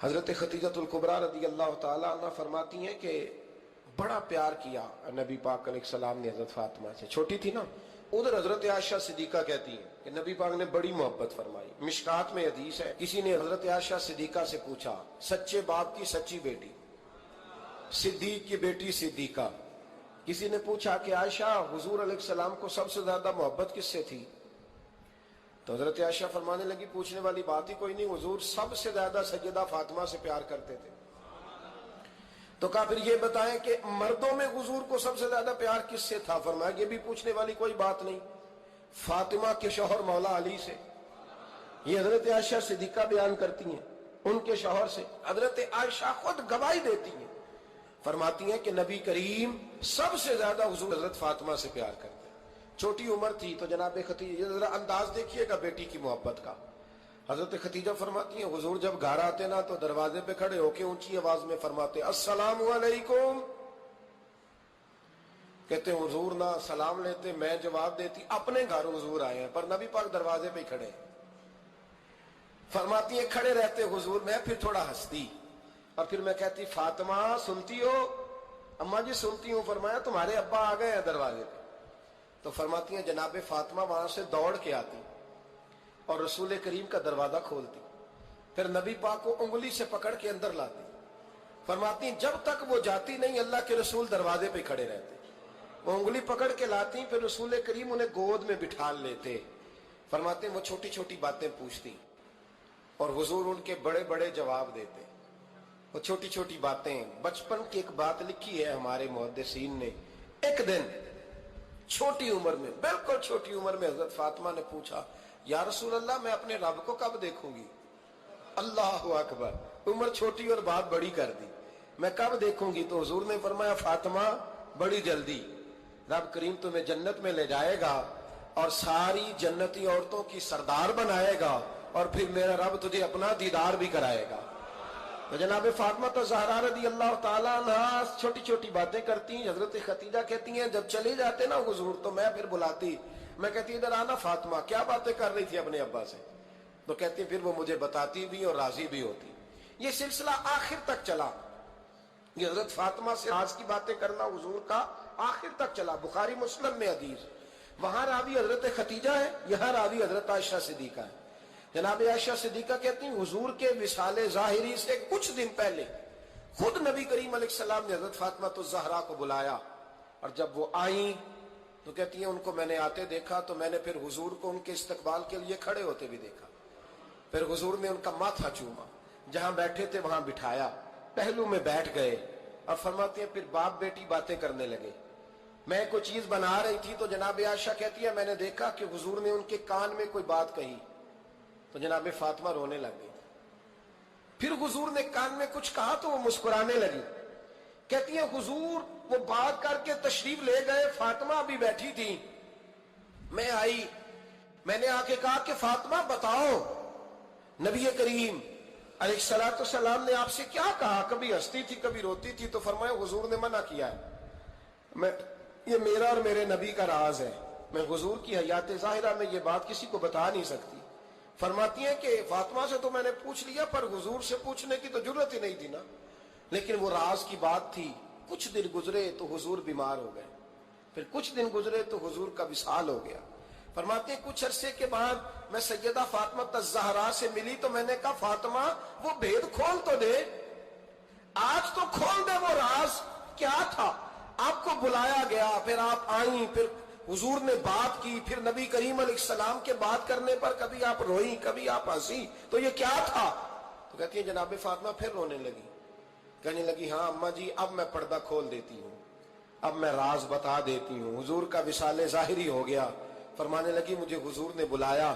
حضرت خدیجۃ الکبریٰ رضی اللہ تعالیٰ عنہ فرماتی ہیں کہ بڑا پیار کیا نبی پاک علیہ السلام نے حضرت فاطمہ سے، چھوٹی تھی نا۔ ادھر حضرت عائشہ صدیقہ کہتی ہیں کہ نبی پاک نے بڑی محبت فرمائی۔ مشکات میں حدیث ہے، کسی نے حضرت عائشہ صدیقہ سے پوچھا، سچے باپ کی سچی بیٹی، صدیق کی بیٹی صدیقہ، کسی نے پوچھا کہ عائشہ حضور علیہ السلام کو سب سے زیادہ محبت کس سے تھی؟ تو حضرت عائشہ فرمانے لگی پوچھنے والی بات ہی کوئی نہیں، حضور سب سے زیادہ سیدہ فاطمہ سے پیار کرتے تھے۔ تو کہا پھر یہ بتائیں کہ مردوں میں حضور کو سب سے زیادہ پیار کس سے تھا؟ فرمایا یہ بھی پوچھنے والی کوئی بات نہیں، فاطمہ کے شوہر مولا علی سے۔ یہ حضرت عائشہ صدیقہ بیان کرتی ہیں ان کے شوہر سے، حضرت عائشہ خود گواہی دیتی ہیں، فرماتی ہیں کہ نبی کریم سب سے زیادہ حضور حضرت فاطمہ سے پیار کرتے ہیں۔ چھوٹی عمر تھی تو جناب خدیجہ، ذرا انداز دیکھیے گا بیٹی کی محبت کا۔ حضرت خدیجہ فرماتی ہیں حضور جب گھر آتے نا تو دروازے پہ کھڑے ہو کے اونچی آواز میں فرماتے السلام علیکم، کہتے حضور نہ سلام لیتے، میں جواب دیتی اپنے گھر حضور آئے ہیں، پر نبی پاک دروازے پہ کھڑے ہیں۔ فرماتی ہیں کھڑے رہتے حضور، میں پھر تھوڑا ہنستی اور پھر میں کہتی فاطمہ سنتی ہو؟ اماں جی سنتی ہوں۔ فرمایا تمہارے ابا آ گئے ہیں دروازے پہ۔ تو فرماتی ہیں جناب فاطمہ وہاں سے دوڑ کے آتی اور رسول کریم کا دروازہ کھولتی، پھر نبی پاک کو انگلی سے پکڑ کے اندر لاتی۔ فرماتی ہیں جب تک وہ جاتی نہیں اللہ کے رسول دروازے پہ کھڑے رہتے، وہ انگلی پکڑ کے لاتی، پھر رسول کریم انہیں گود میں بٹھا لیتے۔ فرماتے ہیں وہ چھوٹی چھوٹی باتیں پوچھتی اور حضور ان کے بڑے بڑے جواب دیتے۔ وہ چھوٹی چھوٹی باتیں، بچپن کی ایک بات لکھی ہے ہمارے محدثین نے، ایک دن چھوٹی عمر میں، بالکل چھوٹی عمر میں حضرت فاطمہ نے پوچھا یا رسول اللہ میں اپنے رب کو کب دیکھوں گی؟ اللہ اکبر، عمر چھوٹی اور بات بڑی کر دی، میں کب دیکھوں گی؟ تو حضور نے فرمایا فاطمہ بڑی جلدی، رب کریم تمہیں جنت میں لے جائے گا اور ساری جنتی عورتوں کی سردار بنائے گا اور پھر میرا رب تجھے اپنا دیدار بھی کرائے گا۔ تو جناب فاطمہ الزہرا رضی اللہ تعالیٰ عنہا چھوٹی چھوٹی باتیں کرتی ہیں۔ حضرت خدیجہ کہتی ہیں جب چلے جاتے نا حضور تو میں پھر بلاتی، میں کہتی ادھر آنا فاطمہ، کیا باتیں کر رہی تھی اپنے ابا سے؟ تو کہتی پھر وہ مجھے بتاتی بھی اور راضی بھی ہوتی۔ یہ سلسلہ آخر تک چلا، یہ حضرت فاطمہ سے راز کی باتیں کرنا حضور کا آخر تک چلا۔ بخاری مسلم میں حدیث، وہاں راوی حضرت خدیجہ ہے، یہاں راوی حضرت عائشہ صدیقہ ہے۔ جناب عائشہ صدیقہ کہتی ہیں حضور کے وصال ظاہری سے کچھ دن پہلے خود نبی کریم علیہ السلام نے حضرت فاطمہ الزہرا کو بلایا، اور جب وہ آئیں تو کہتی ہیں ان کو میں نے آتے دیکھا تو میں نے پھر حضور کو ان کے استقبال کے لیے کھڑے ہوتے بھی دیکھا، پھر حضور نے ان کا ماتھا چوما، جہاں بیٹھے تھے وہاں بٹھایا، پہلو میں بیٹھ گئے، اور فرماتے ہیں پھر باپ بیٹی باتیں کرنے لگے۔ میں کوئی چیز بنا رہی تھی تو جناب عائشہ کہتی ہے میں نے دیکھا کہ حضور نے ان کے کان میں کوئی بات کہی، تو جناب فاطمہ رونے لگ گئی۔ پھر حضور نے کان میں کچھ کہا تو وہ مسکرانے لگی۔ کہتی ہیں حضور وہ بات کر کے تشریف لے گئے، فاطمہ ابھی بیٹھی تھی، میں آئی، میں نے آ کے کہا کہ فاطمہ بتاؤ نبی کریم علیہ الصلوۃ والسلام نے آپ سے کیا کہا؟ کبھی ہنستی تھی کبھی روتی تھی۔ تو فرمایا حضور نے منع کیا ہے، یہ میرا اور میرے نبی کا راز ہے، میں حضور کی حیات ظاہرہ میں یہ بات کسی کو بتا نہیں سکتی۔ فرماتی ہیں کہ فاطمہ سے تو میں نے پوچھ لیا پر حضور سے پوچھنے کی تو ضرورت ہی نہیں تھی نا، لیکن وہ راز کی بات تھی۔ کچھ دن گزرے تو حضور بیمار ہو گئے، پھر کچھ دن گزرے تو حضور کا وصال ہو گیا۔ فرماتے ہیں کچھ عرصے کے بعد میں سیدہ فاطمہ الزہرا سے ملی تو میں نے کہا فاطمہ وہ بھید کھول تو دے، آج تو کھول دے وہ راز کیا تھا؟ آپ کو بلایا گیا، پھر آپ آئیں، پھر حضور نے بات کی، پھر نبی کریم علیہ السلام کے بات کرنے پر کبھی آپ روئی کبھی آپ ہنسی، تو یہ کیا تھا؟ تو کہتی ہیں جناب فاطمہ پھر رونے لگی، کہنے لگی ہاں اماں جی اب میں پردہ کھول دیتی ہوں، اب میں راز بتا دیتی ہوں، حضور کا وصال ظاہری ہو گیا۔ فرمانے لگی مجھے حضور نے بلایا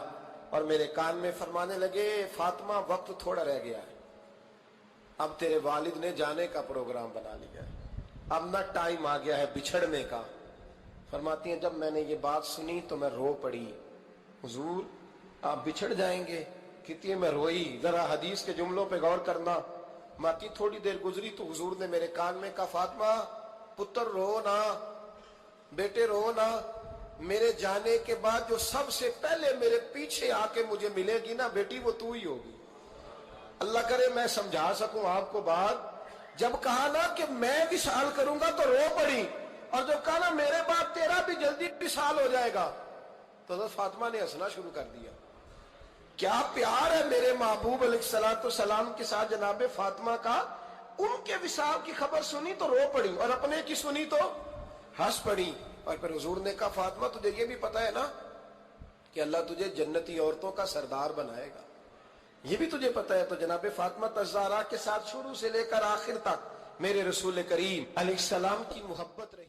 اور میرے کان میں فرمانے لگے فاطمہ وقت تھوڑا رہ گیا ہے، اب تیرے والد نے جانے کا پروگرام بنا لیا ہے، اب نہ ٹائم آ گیا ہے بچھڑنے کا۔ فرماتی ہیں جب میں نے یہ بات سنی تو میں رو پڑی، حضور آپ بچھڑ جائیں گے؟ کہتی ہے میں روئی۔ ذرا حدیث کے جملوں پہ غور کرنا، ماتی تھوڑی دیر گزری تو حضور نے میرے کان میں کہا فاطمہ پتر رو نا، بیٹے رو نا، میرے جانے کے بعد جو سب سے پہلے میرے پیچھے آ کے مجھے ملے گی نا بیٹی وہ تو ہی ہوگی۔ اللہ کرے میں سمجھا سکوں آپ کو بات. جب کہا نا کہ میں وصال کروں گا تو رو پڑی, اور جب کہا نا میرے بعد تیرا بھی جلدی وصال ہو جائے گا, تو حضرت فاطمہ نے ہنسنا شروع کر دیا. کیا پیار ہے میرے محبوب علیہ الصلوۃ والسلام کے ساتھ جناب فاطمہ کا. ان کے وصال کی خبر سنی تو رو پڑی, اور اپنے کی سنی تو ہنس پڑی. اور پھر حضور نے کہا فاطمہ تجھے یہ بھی پتا ہے نا کہ اللہ تجھے جنتی عورتوں کا سردار بنائے گا, یہ بھی تجھے پتا ہے. تو جناب فاطمہ الزہرا کے ساتھ شروع سے لے کر آخر تک میرے رسول کریم علیہ السلام کی محبت رہی.